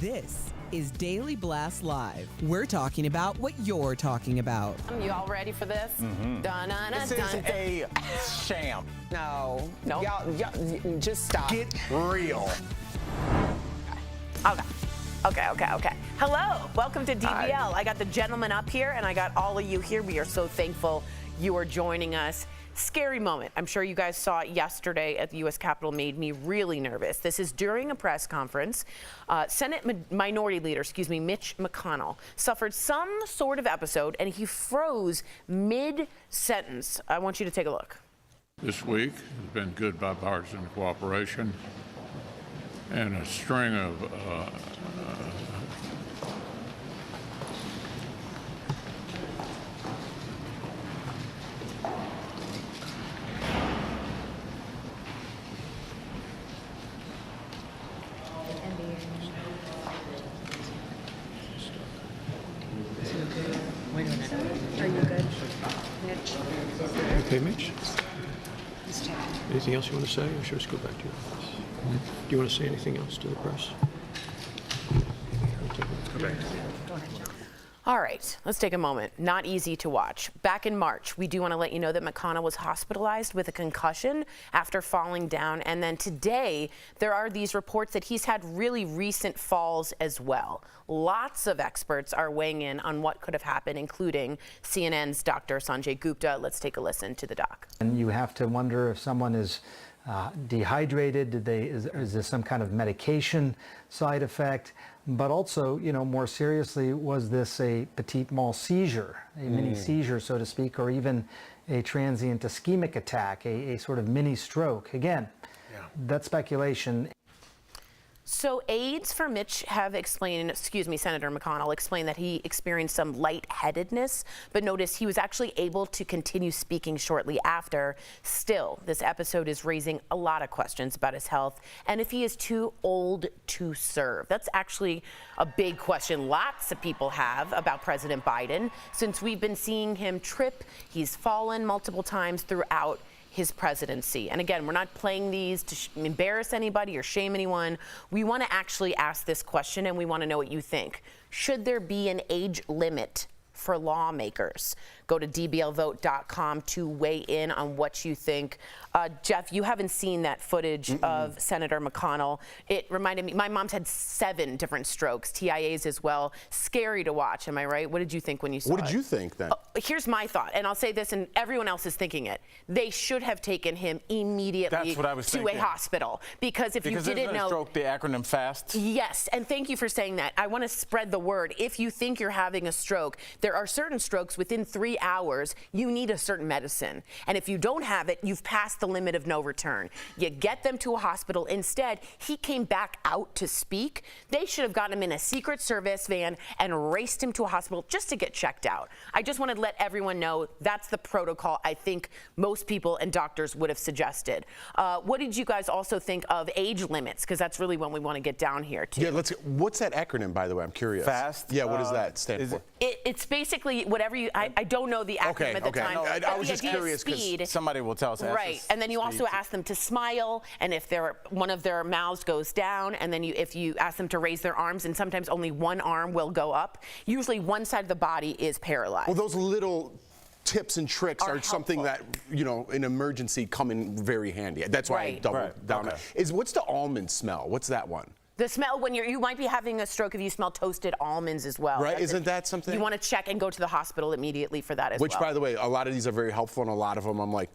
This is Daily Blast Live. We're talking about what you're talking about. You all ready for this? This is a sham. No. Nope. Y'all, just stop. Get real. Okay. Hello, welcome to DBL. Hi. I got the gentleman up here and I got all of you here. We are so thankful you are joining us. Scary moment. I'm sure you guys saw it yesterday at the U.S. Capitol. Made me really nervous. This is during a press conference. Senate Minority Leader, Mitch McConnell, suffered some sort of episode and he froze mid-sentence. I want you to take a look. This week has been good bipartisan cooperation and a string of Wait a minute. Are you good, Mitch? Okay, Mitch? Anything else you want to say, or should I just go back to your office? Do you want to say anything else to the press? Go back. Go ahead, John. All right, let's take a moment. Not easy to watch. Back in March, we do want to let you know that McConnell was hospitalized with a concussion after falling down. And then today, there are these reports that he's had really recent falls as well. Lots of experts are weighing in on what could have happened, including CNN's Dr. Sanjay Gupta. Let's take a listen to the doc. And you have to wonder if someone is dehydrated. Is there some kind of medication side effect? But also, more seriously, was this a petit mal seizure, a mini seizure, so to speak, or even a transient ischemic attack, a sort of mini stroke? Again, that's speculation. So aides for Mitch have explained, Senator McConnell explained that he experienced some lightheadedness, but notice he was actually able to continue speaking shortly after. Still, this episode is raising a lot of questions about his health and if he is too old to serve. That's actually a big question lots of people have about President Biden. Since we've been seeing him trip, he's fallen multiple times throughout his presidency. And again, we're not playing these to embarrass anybody or shame anyone. We want to actually ask this question and we want to know what you think. Should there be an age limit for lawmakers? Go to dblvote.com to weigh in on what you think. Jeff, you haven't seen that footage of Senator McConnell. It reminded me, my mom's had 7 different strokes, TIAs as well. Scary to watch, am I right? What did you think when you saw it? What did you think then? Here's my thought, and I'll say this, and everyone else is thinking it. They should have taken him immediately That's what I was to thinking. a hospital. Because if you didn't know. Stroke, the acronym FAST? Yes, and thank you for saying that. I want to spread the word. If you think you're having a stroke, there are certain strokes within 3 hours, you need a certain medicine. And if you don't have it, you've passed the limit of no return. You get them to a hospital. Instead, he came back out to speak. They should have gotten him in a Secret Service van and raced him to a hospital just to get checked out. I just wanted to let everyone know that's the protocol I think most people and doctors would have suggested. What did you guys also think of age limits? Because that's really when we want to get down here too. Yeah, what's that acronym, by the way? I'm curious. FAST? Yeah, what does that stand for? It's basically whatever you, I don't know the acronym at the time. No, I was just idea is curious speed. Somebody will tell us. Right, and then you also ask them to smile, and if one of their mouths goes down, and then if you ask them to raise their arms, and sometimes only one arm will go up. Usually one side of the body is paralyzed. Well, those little tips and tricks are something that, in emergency come in very handy. That's why I doubled down. Okay. What's the almond smell? What's that one? The smell when you might be having a stroke if you smell toasted almonds as well. Right, isn't that something? You want to check and go to the hospital immediately for that as well. Which, by the way, a lot of these are very helpful, and a lot of them I'm like,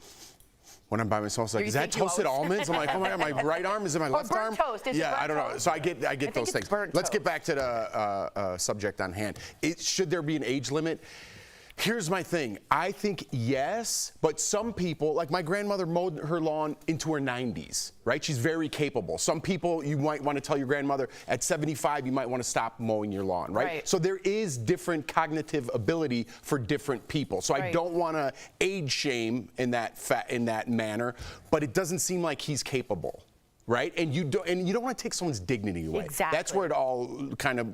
when I'm by myself, it's like, is that toasted almonds? I'm like, oh my God, my right arm? Is it my left arm? Toast. Yeah, I don't know. So I get those things. Let's get back to the subject on hand. Should there be an age limit? Here's my thing. I think yes, but some people, like my grandmother mowed her lawn into her 90s, right? She's very capable. Some people, you might want to tell your grandmother, at 75, you might want to stop mowing your lawn, right? So there is different cognitive ability for different people. So I don't want to age shame in that manner, but it doesn't seem like he's capable. Right? And you don't want to take someone's dignity away. Exactly. That's where it all kind of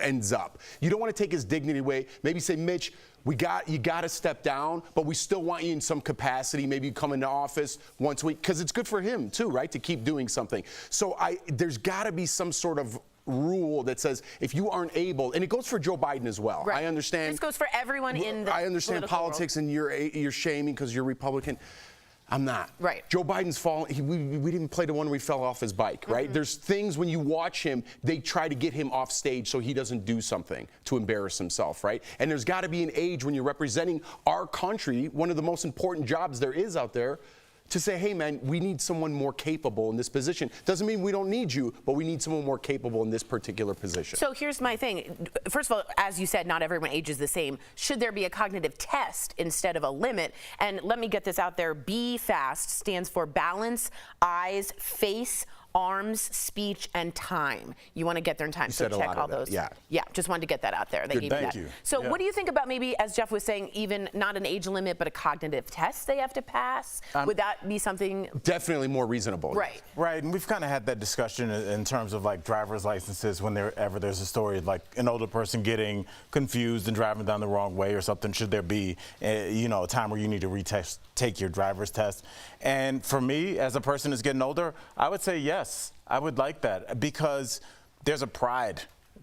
ends up. You don't want to take his dignity away. Maybe say, Mitch, you got to step down, but we still want you in some capacity. Maybe you come into office once a week, because it's good for him too, right? To keep doing something. So there's got to be some sort of rule that says if you aren't able, and it goes for Joe Biden as well. Right. I understand. This goes for everyone in the I understand political politics, and you're shaming because you're Republican. I'm not. Right. Joe Biden's falling. We didn't play the one where he fell off his bike, right? There's things when you watch him, they try to get him off stage so he doesn't do something to embarrass himself, right? And there's got to be an age when you're representing our country, one of the most important jobs there is out there, to say, hey, man, we need someone more capable in this position. Doesn't mean we don't need you, but we need someone more capable in this particular position. So here's my thing. First of all, as you said, not everyone ages the same. Should there be a cognitive test instead of a limit? And let me get this out there. BFAST stands for balance, eyes, face, arms, speech, and time. You want to get there in time. So check all those. Yeah. Yeah, just wanted to get that out there. They Good, gave thank you you. that. So Yeah. what do you think about maybe, as Jeff was saying, even not an age limit, but a cognitive test they have to pass? Would that be something? Definitely more reasonable. Right. Right, and we've kind of had that discussion in terms of like driver's licenses whenever there's a story of like an older person getting confused and driving down the wrong way or something. Should there be, a time where you need to take your driver's test? And for me, as a person who's getting older, I would say yes. I would like that because there's a pride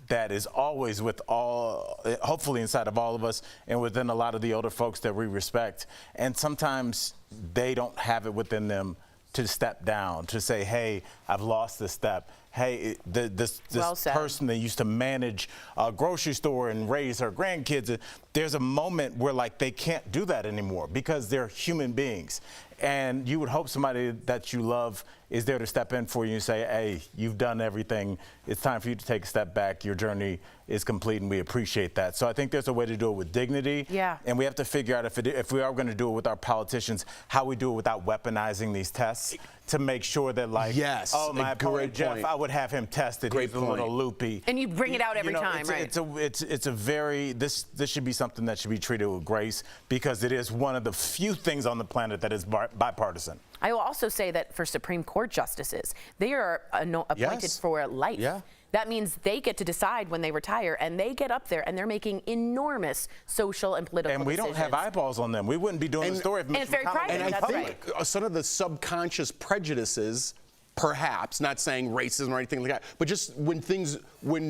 that is always hopefully inside of all of us and within a lot of the older folks that we respect. And sometimes they don't have it within them to step down, to say, hey, I've lost this step. Hey, this person that used to manage a grocery store and raise her grandkids, there's a moment where like they can't do that anymore because they're human beings. And you would hope somebody that you love is there to step in for you and say, hey, you've done everything. It's time for you to take a step back. Your journey is complete, and we appreciate that. So I think there's a way to do it with dignity. Yeah. And we have to figure out if we are going to do it with our politicians, how we do it without weaponizing these tests to make sure that, like, yes, oh, my opponent, Jeff, I would have him tested. He's a little loopy. And you bring it out every time, right? It's a very, this should be something that should be treated with grace because it is one of the few things on the planet that is bipartisan. I will also say that for Supreme Court justices, they are appointed for life. Yeah. That means they get to decide when they retire, and they get up there, and they're making enormous social and political decisions. And we don't have eyeballs on them. We wouldn't be doing the story if Mitch McConnell. And I think some of the subconscious prejudices, perhaps, not saying racism or anything like that, but just when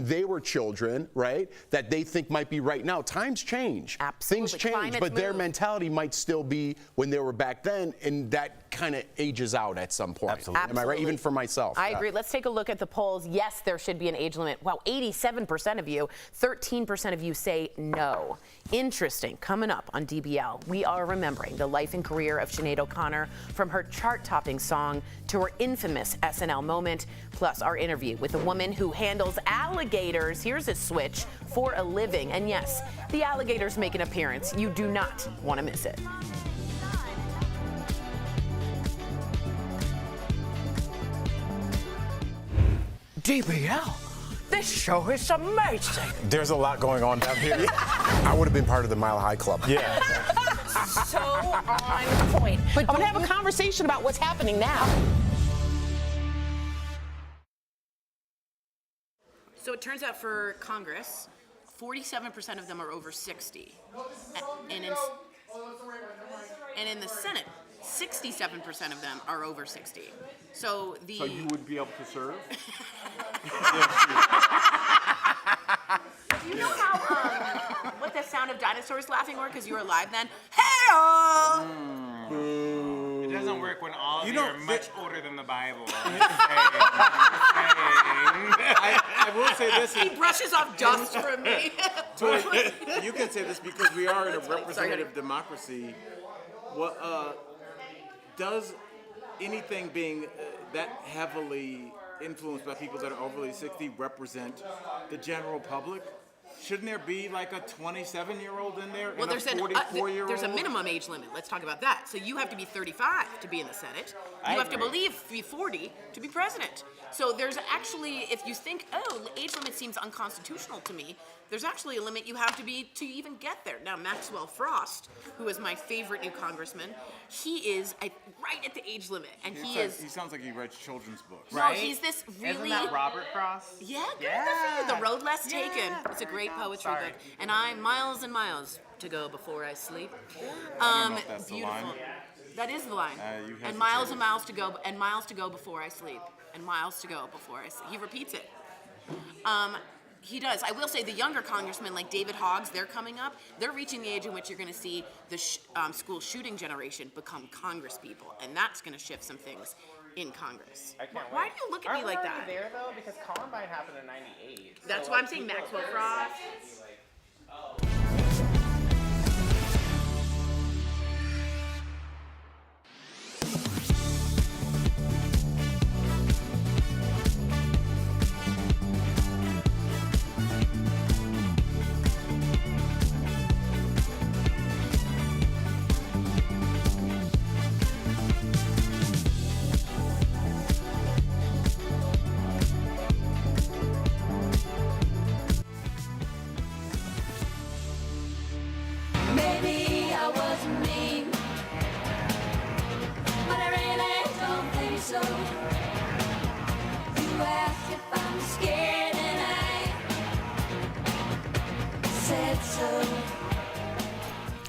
they were children, right, that they think might be right now. Times change. Absolutely. Things change, Climates but their move. mentality might still be when they were back then, and that kind of ages out at some point. Absolutely. Am I right? Even for myself. I agree. Let's take a look at the polls. Yes, there should be an age limit. Wow, 87% of you, 13% of you say no. Interesting. Coming up on DBL, we are remembering the life and career of Sinead O'Connor from her chart-topping song to her infamous SNL moment, plus our interview with a woman who handles alligators. Here's a switch for a living. And yes, the alligators make an appearance. You do not want to miss it. DBL, this show is amazing. There's a lot going on down here. I would have been part of the Mile High Club. Yeah. So on point. But I'm going to have a conversation about what's happening now. So it turns out for Congress, 47% of them are over 60. And in the Senate, 67% of them are over 60. So you would be able to serve? Do you know how what the sound of dinosaurs laughing were? Because you were alive then. Hey-oh! It doesn't work when all of you are much older than the Bible. I will say this. He brushes off dust from me. You can say this because we are in a representative democracy. Does anything being that heavily influenced by people that are overly 60 represent the general public? Shouldn't there be like a 27-year-old in there and a 44-year-old? There's a minimum age limit. Let's talk about that. So you have to be 35 to be in the Senate. You have to be 40 to be president. So there's actually, if you think, age limit seems unconstitutional to me, there's actually a limit you have to be to even get there. Now, Maxwell Frost, who is my favorite new congressman, he is right at the age limit, and he sounds like he writes children's books. Right? No, he's this really. Isn't that Robert Frost? Yeah, good for you. The Road Less Taken. It's a great poetry book, and I'm miles and miles to go before I sleep. I don't know if that's beautiful. the line. That is the line. And miles to go before I sleep. And miles to go before I sleep. He repeats it. He does. I will say the younger congressmen like David Hoggs, they're coming up. They're reaching the age in which you're going to see the school shooting generation become congresspeople, and that's going to shift some things in Congress. Why do you look at me like that? There though, because Columbine happened in '98. That's why I'm saying Maxwell Frost. Maybe I wasn't mean, but I really don't think so. You asked if I'm scared and I said so.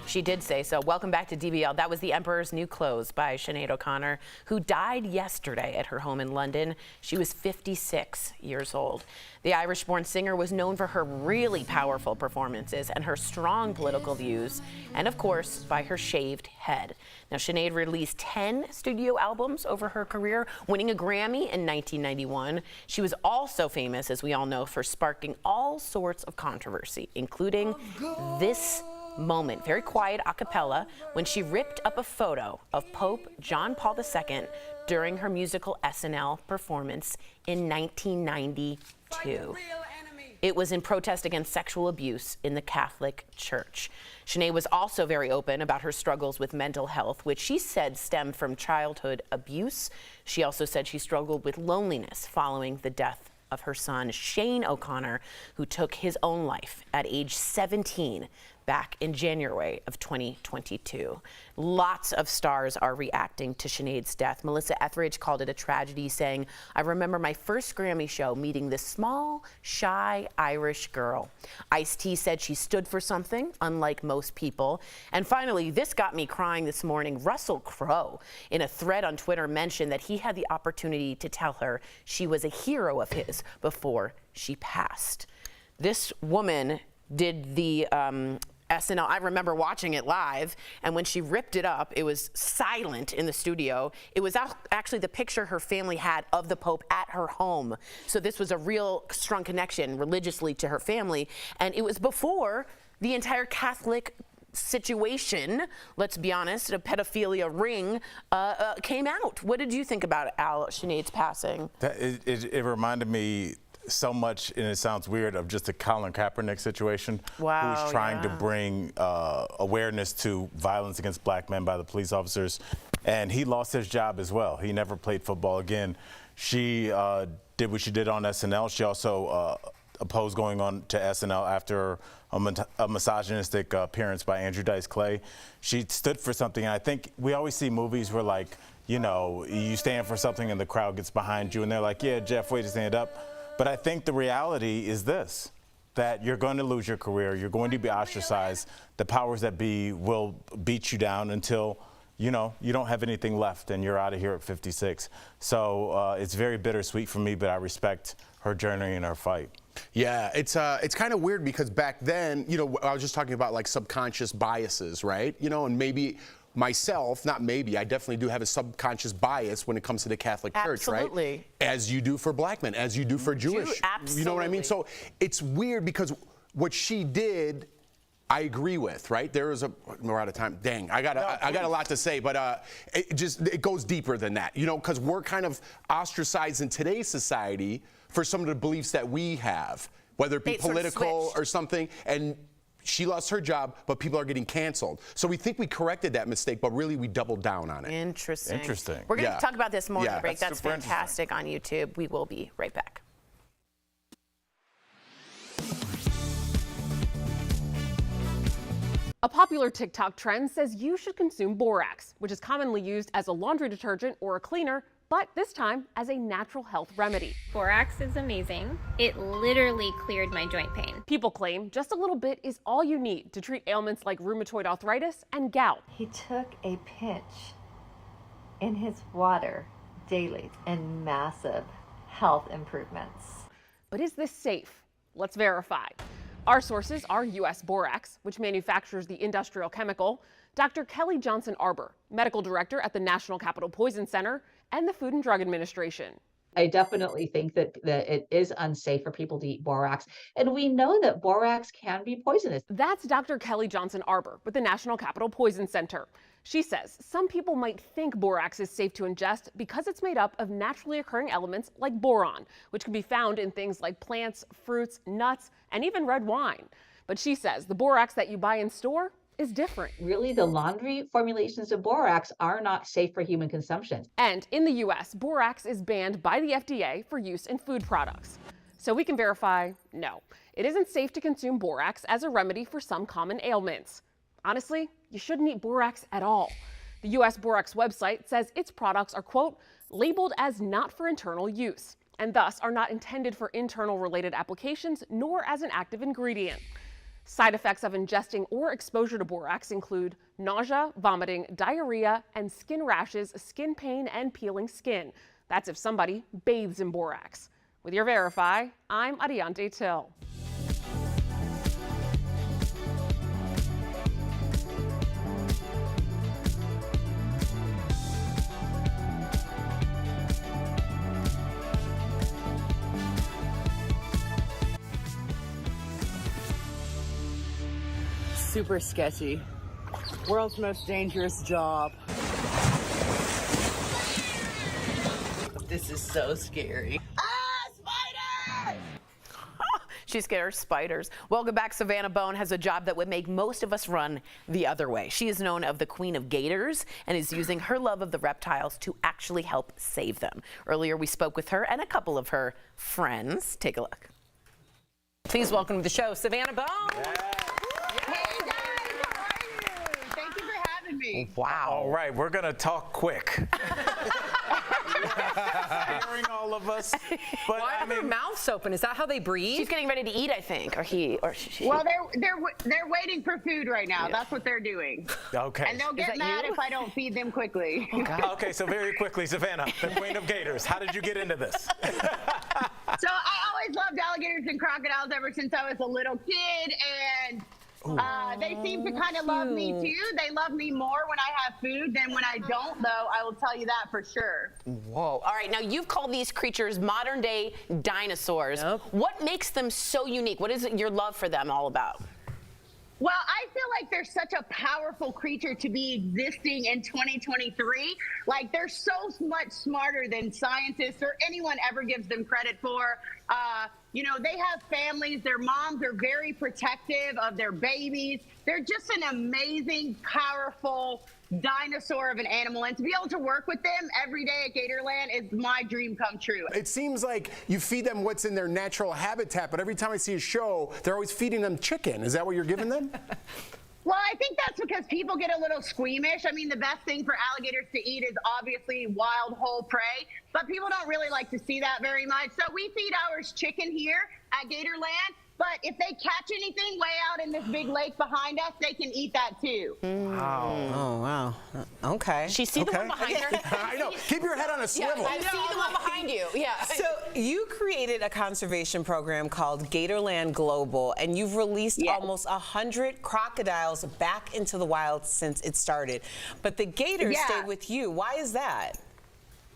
She did say so. Welcome back to DBL. That was The Emperor's New Clothes by Sinead O'Connor, who died yesterday at her home in London. She was 56 years old. The Irish-born singer was known for her really powerful performances and her strong political views, and of course, by her shaved head. Now, Sinead released 10 studio albums over her career, winning a Grammy in 1991. She was also famous, as we all know, for sparking all sorts of controversy, including this moment, very quiet a cappella, when she ripped up a photo of Pope John Paul II during her musical SNL performance in 1992. It was in protest against sexual abuse in the Catholic Church. Sinead was also very open about her struggles with mental health, which she said stemmed from childhood abuse. She also said she struggled with loneliness following the death of her son, Shane O'Connor, who took his own life at age 17 back in January of 2022. Lots of stars are reacting to Sinead's death. Melissa Etheridge called it a tragedy, saying, "I remember my first Grammy show meeting this small, shy Irish girl." Ice-T said she stood for something, unlike most people. And finally, this got me crying this morning. Russell Crowe, in a thread on Twitter, mentioned that he had the opportunity to tell her she was a hero of his before she passed. This woman did the SNL. I remember watching it live, and when she ripped it up, it was silent in the studio. It was actually the picture her family had of the Pope at her home. So this was a real strong connection religiously to her family, and it was before the entire Catholic situation, let's be honest, a pedophilia ring came out. What did you think about Sinead's passing? It reminded me so much, and it sounds weird, of just the Colin Kaepernick situation. Wow, who's trying to bring awareness to violence against black men by the police officers. And he lost his job as well. He never played football again. She did what she did on SNL. She also opposed going on to SNL after a misogynistic appearance by Andrew Dice Clay. She stood for something, and I think we always see movies where, like, you know, you stand for something and the crowd gets behind you, and they're like, yeah, Jeff, way to stand up. But I think the reality is this, that you're going to lose your career, you're going to be ostracized, the powers that be will beat you down until, you know, you don't have anything left and you're out of here at 56. So it's very bittersweet for me, but I respect her journey and her fight. Yeah, it's kind of weird because back then, you know, I was just talking about like subconscious biases, right? You know, and maybe myself, not maybe, I definitely do have a subconscious bias when it comes to the Catholic Church, right? Absolutely. As you do for black men, as you do for Jewish. Absolutely. You know what I mean? So it's weird because what she did, I agree with, right? We're out of time. Dang, I got a lot to say, but it goes deeper than that, you know, because we're kind of ostracized in today's society for some of the beliefs that we have, whether it be political or something, and she lost her job, but people are getting canceled. So we think we corrected that mistake, but really we doubled down on it. Interesting. Interesting. We're going to talk about this more in the break. That's That's fantastic on YouTube. We will be right back. A popular TikTok trend says you should consume borax, which is commonly used as a laundry detergent or a cleaner, but this time as a natural health remedy. Borax is amazing. It literally cleared my joint pain. People claim just a little bit is all you need to treat ailments like rheumatoid arthritis and gout. He took a pinch in his water daily and massive health improvements. But is this safe? Let's verify. Our sources are U.S. Borax, which manufactures the industrial chemical, Dr. Kelly Johnson Arbor, medical director at the National Capital Poison Center, and the Food and Drug Administration. I definitely think that it is unsafe for people to eat borax. And we know that borax can be poisonous. That's Dr. Kelly Johnson Arbor with the National Capital Poison Center. She says some people might think borax is safe to ingest because it's made up of naturally occurring elements like boron, which can be found in things like plants, fruits, nuts, and even red wine. But she says the borax that you buy in store is different. Really, the laundry formulations of borax are not safe for human consumption. And in the U.S., borax is banned by the FDA for use in food products. So we can verify, no, it isn't safe to consume borax as a remedy for some common ailments. Honestly, you shouldn't eat borax at all. The U.S. Borax website says its products are, quote, labeled as not for internal use, and thus are not intended for internal related applications nor as an active ingredient. Side effects of ingesting or exposure to borax include nausea, vomiting, diarrhea, and skin rashes, skin pain, and peeling skin. That's if somebody bathes in borax. With your Verify, I'm Adiante Till. Super sketchy. World's most dangerous job. This is so scary. She's scared of spiders. Welcome back. Savannah Bone has a job that would make most of us run the other way. She is known as the Queen of Gators and is using her love of the reptiles to actually help save them. Earlier, we spoke with her and a couple of her friends. Take a look. Please welcome to the show, Savannah Bone. Hey guys, how are you? Thank you for having me. Wow. All right, we're gonna talk quick. Scaring all of us. But why are their mouths open? Is that how they breathe? She's getting ready to eat, I think, or he, or she. Well, they're waiting for food right now. Yeah. That's what they're doing. Okay. And they'll get mad if I don't feed them quickly. Okay, so very quickly, Savannah, the Queen of Gators. How did you get into this? So I always loved alligators and crocodiles ever since I was a little kid, and they seem to kind of love me too. They love me more when I have food than when I don't, though. I will tell you that for sure. Whoa. All right, now you've called these creatures modern day dinosaurs. Yep. What makes them so unique? What is your love for them all about? Well, I feel like they're such a powerful creature to be existing in 2023. Like, they're so much smarter than scientists or anyone ever gives them credit for. You know, they have families. Their moms are very protective of their babies. They're just an amazing, powerful dinosaur of an animal, and to be able to work with them every day at Gatorland is my dream come true. It seems like you feed them what's in their natural habitat, but every time I see a show, they're always feeding them chicken. Is that what you're giving them? Well, I think that's because people get a little squeamish. I mean, the best thing for alligators to eat is obviously wild whole prey, but people don't really like to see that very much. So we feed ours chicken here at Gatorland. But if they catch anything way out in this big lake behind us, they can eat that too. Wow. Oh, wow. Okay. She see the one behind her? I know. Keep your head on a swivel. Yeah, I see the one behind you. Yeah. So you created a conservation program called Gatorland Global, and you've released almost 100 crocodiles back into the wild since it started. But the gators stay with you. Why is that?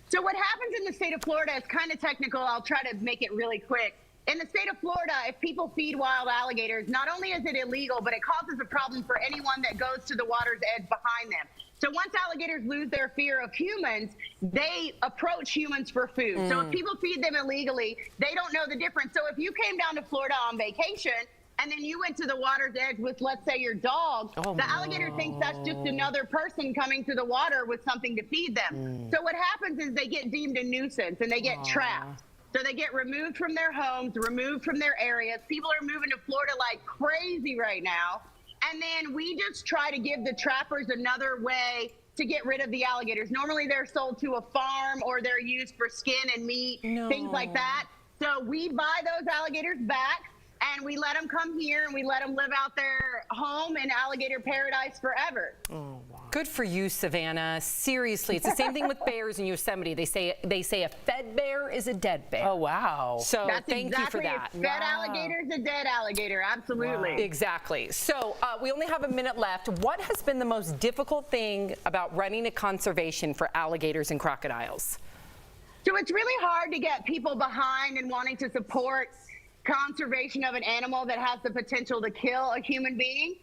So what happens in the state of Florida is kind of technical. I'll try to make it really quick. In the state of Florida, if people feed wild alligators, not only is it illegal, but it causes a problem for anyone that goes to the water's edge behind them. So once alligators lose their fear of humans, they approach humans for food. So if people feed them illegally, they don't know the difference. So if you came down to Florida on vacation and then you went to the water's edge with, let's say, your dog, the alligator thinks that's just another person coming to the water with something to feed them. So what happens is they get deemed a nuisance and they get trapped. So they get removed from their homes, removed from their areas. People are moving to Florida like crazy right now. And then we just try to give the trappers another way to get rid of the alligators. Normally they're sold to a farm or they're used for skin and meat, things like that. So we buy those alligators back and we let them come here and we let them live out their home in alligator paradise forever. Oh, wow. Good for you, Savannah. Seriously, it's the same thing with bears in Yosemite. They say a fed bear is a dead bear. Oh, wow. So That's thank you for that. A fed alligator is a dead alligator. Absolutely. Wow. Exactly. So we only have a minute left. What has been the most difficult thing about running a conservation for alligators and crocodiles? So it's really hard to get people behind and wanting to support conservation of an animal that has the potential to kill a human being.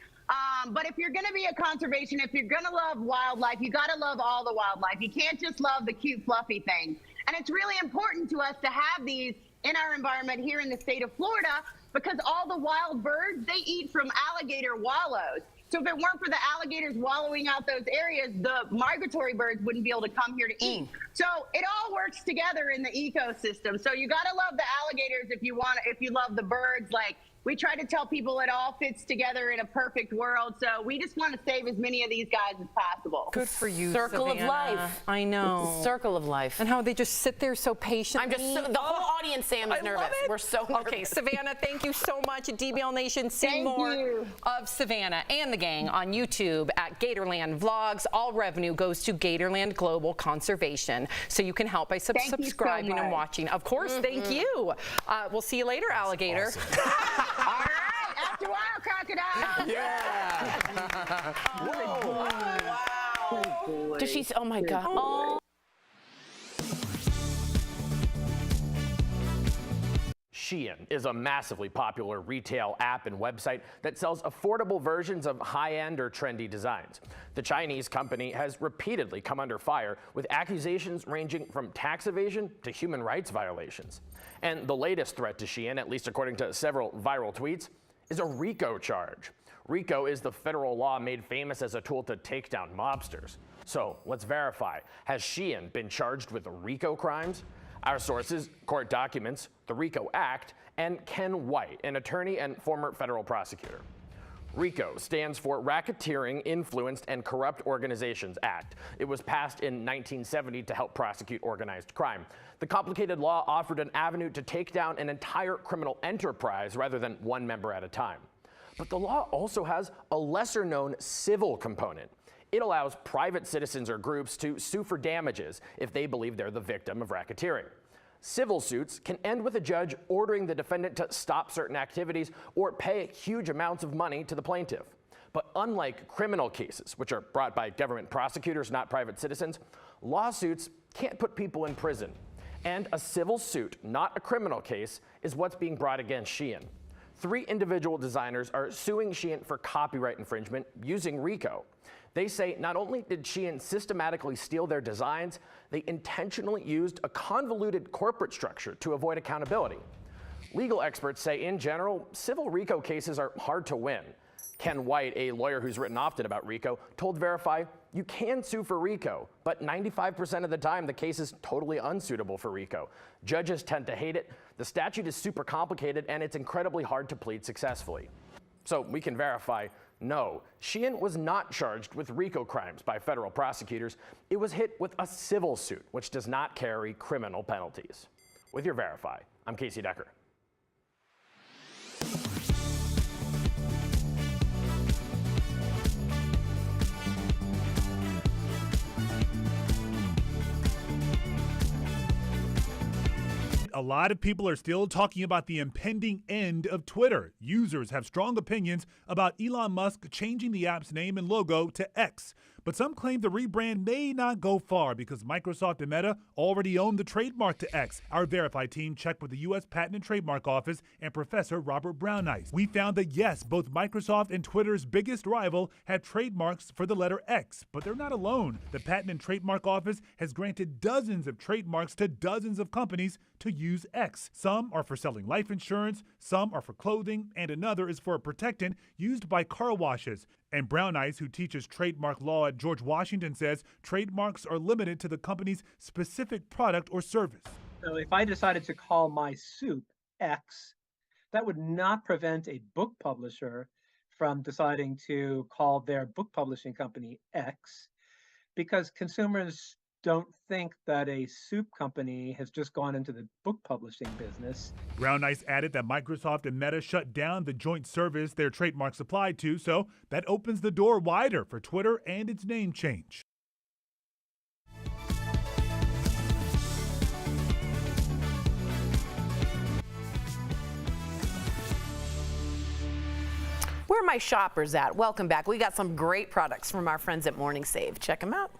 But if you're going to be a conservation, if you're going to love wildlife, you got to love all the wildlife. You can't just love the cute, fluffy things. And it's really important to us to have these in our environment here in the state of Florida, because all the wild birds, they eat from alligator wallows. So if it weren't for the alligators wallowing out those areas, the migratory birds wouldn't be able to come here to eat. So it all works together in the ecosystem. So you got to love the alligators if you love the birds. Like, we try to tell people it all fits together in a perfect world. So we just want to save as many of these guys as possible. Good for you, Circle Savannah. of life. I know. Circle of life. And how they just sit there so patiently. The whole audience, Sam, is nervous. We're so nervous. Okay, Savannah, thank you so much. DBL Nation, see more of Savannah and the gang on YouTube at Gatorland Vlogs. All revenue goes to Gatorland Global Conservation. So you can help by subscribing and watching. Of course, thank you. We'll see you later, alligator. All right, after a while, crocodile. Yeah. Whoa. Wow. Does she? Oh my God. Oh. Shein is a massively popular retail app and website that sells affordable versions of high-end or trendy designs. The Chinese company has repeatedly come under fire with accusations ranging from tax evasion to human rights violations. And the latest threat to Shein, at least according to several viral tweets, is a RICO charge. RICO is the federal law made famous as a tool to take down mobsters. So let's verify, has Shein been charged with RICO crimes? Our sources, court documents, the RICO Act, and Ken White, an attorney and former federal prosecutor. RICO stands for Racketeering, Influenced, and Corrupt Organizations Act. It was passed in 1970 to help prosecute organized crime. The complicated law offered an avenue to take down an entire criminal enterprise rather than one member at a time. But the law also has a lesser-known civil component. It allows private citizens or groups to sue for damages if they believe they're the victim of racketeering. Civil suits can end with a judge ordering the defendant to stop certain activities or pay huge amounts of money to the plaintiff. But unlike criminal cases, which are brought by government prosecutors, not private citizens, lawsuits can't put people in prison. And a civil suit, not a criminal case, is what's being brought against Shein. 3 individual designers are suing Shein for copyright infringement using RICO. They say not only did Shein systematically steal their designs, they intentionally used a convoluted corporate structure to avoid accountability. Legal experts say, in general, civil RICO cases are hard to win. Ken White, a lawyer who's written often about RICO, told Verify, you can sue for RICO, but 95% of the time the case is totally unsuitable for RICO. Judges tend to hate it, the statute is super complicated, and it's incredibly hard to plead successfully. So we can verify, no, Shein was not charged with RICO crimes by federal prosecutors. It was hit with a civil suit, which does not carry criminal penalties. With your Verify, I'm Casey Decker. A lot of people are still talking about the impending end of Twitter. Users have strong opinions about Elon Musk changing the app's name and logo to X. But some claim the rebrand may not go far because Microsoft and Meta already own the trademark to X. Our Verify team checked with the U.S. Patent and Trademark Office and Professor Robert Brownice. We found that yes, both Microsoft and Twitter's biggest rival have trademarks for the letter X, but they're not alone. The Patent and Trademark Office has granted dozens of trademarks to dozens of companies to use X. Some are for selling life insurance, some are for clothing, and another is for a protectant used by car washes. And Brownice, who teaches trademark law at George Washington, says trademarks are limited to the company's specific product or service. So if I decided to call my soup X, that would not prevent a book publisher from deciding to call their book publishing company X, because consumers don't think that a soup company has just gone into the book publishing business. Brown Ice added that Microsoft and Meta shut down the joint service their trademarks applied to, so that opens the door wider for Twitter and its name change. Where are my shoppers at? Welcome back. We got some great products from our friends at Morning Save. Check them out.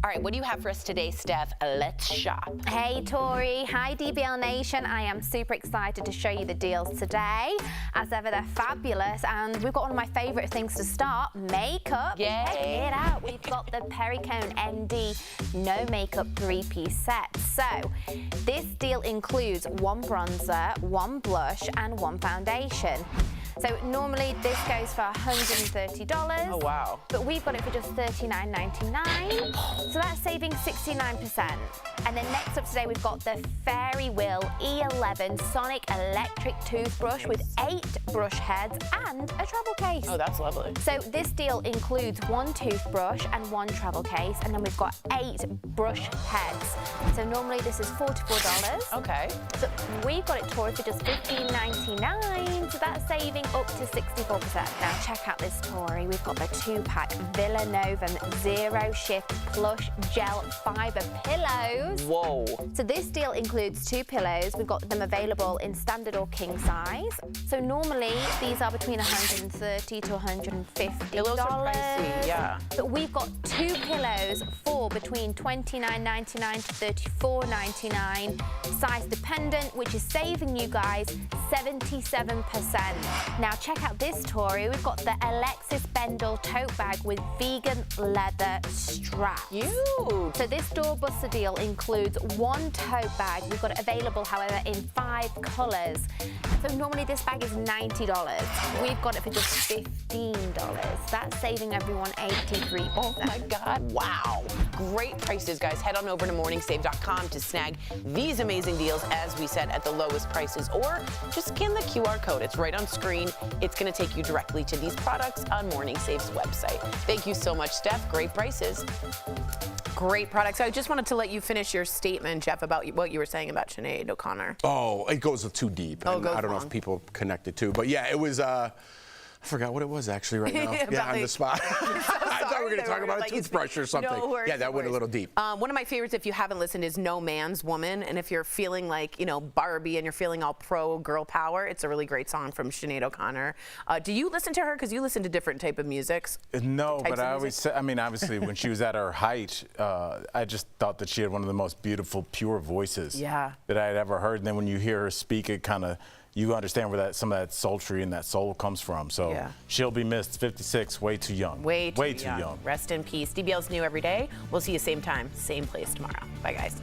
All right, what do you have for us today, Steph? Let's shop. Hey, Tori. Hi, DBL Nation. I am super excited to show you the deals today. As ever, they're fabulous. And we've got one of my favorite things to start, makeup. Yay. Check it out. We've got the Perricone ND No Makeup 3-piece set. So this deal includes 1 bronzer, 1 blush, and 1 foundation. So normally this goes for $130. Oh, wow. But we've got it for just $39.99. So that's saving 69%. And then next up today, we've got the Fairy Wheel E11 Sonic Electric Toothbrush with 8 brush heads and a travel case. Oh, that's lovely. So this deal includes 1 toothbrush and 1 travel case, and then we've got 8 brush heads. So normally this is $44. Okay. So we've got it, Tori, for just $15.99. So that's saving up to 64%. Now check out this, Tori. We've got the 2-pack Villanova Zero Shift Plush Gel Fiber Pillows. Whoa. So this deal includes 2 pillows. We've got them available in standard or king size. So normally these are between $130 to $150. Pillows are pricey, yeah. But we've got 2 pillows for between $29.99 to $34.99, size dependent, which is saving you guys 77%. Now check out this, Tori. We've got the Alexis Bendel tote bag with vegan leather straps. Cute. So this doorbuster deal includes 1 tote bag. We've got it available, however, in 5 colors. So normally this bag is $90. We've got it for just $15. That's saving everyone 83%. Oh my God, wow. Great prices, guys. Head on over to morningsave.com to snag these amazing deals, as we said, at the lowest prices, or just scan the QR code. It's right on screen. It's going to take you directly to these products on Morning Save's website. Thank you so much, Steph. Great prices. Great products. I just wanted to let you finish your statement, Jeff, about what you were saying about Sinead O'Connor. Oh, it goes too deep. Oh, And it goes I don't know long. if people connect it to, but yeah, it was. I forgot what it was actually right now. Yeah, on the spot. I thought we were going to talk about a toothbrush or something. No worries, yeah, that no went a worries. little deep. One of my favorites, if you haven't listened, is No Man's Woman. And if you're feeling like, Barbie and you're feeling all pro girl power, it's a really great song from Sinead O'Connor. Do you listen to her? Because you listen to different type of musics. No, types but of I music? always say, I mean, obviously, when she was at her height, I just thought that she had one of the most beautiful, pure voices Yeah. that I had ever heard. And then when you hear her speak, it kind of, you understand where some of that sultry and that soul comes from. So Yeah. she'll be missed. 56, way too young. Way too young. Rest in peace. DBL's new every day. We'll see you same time, same place tomorrow. Bye, guys.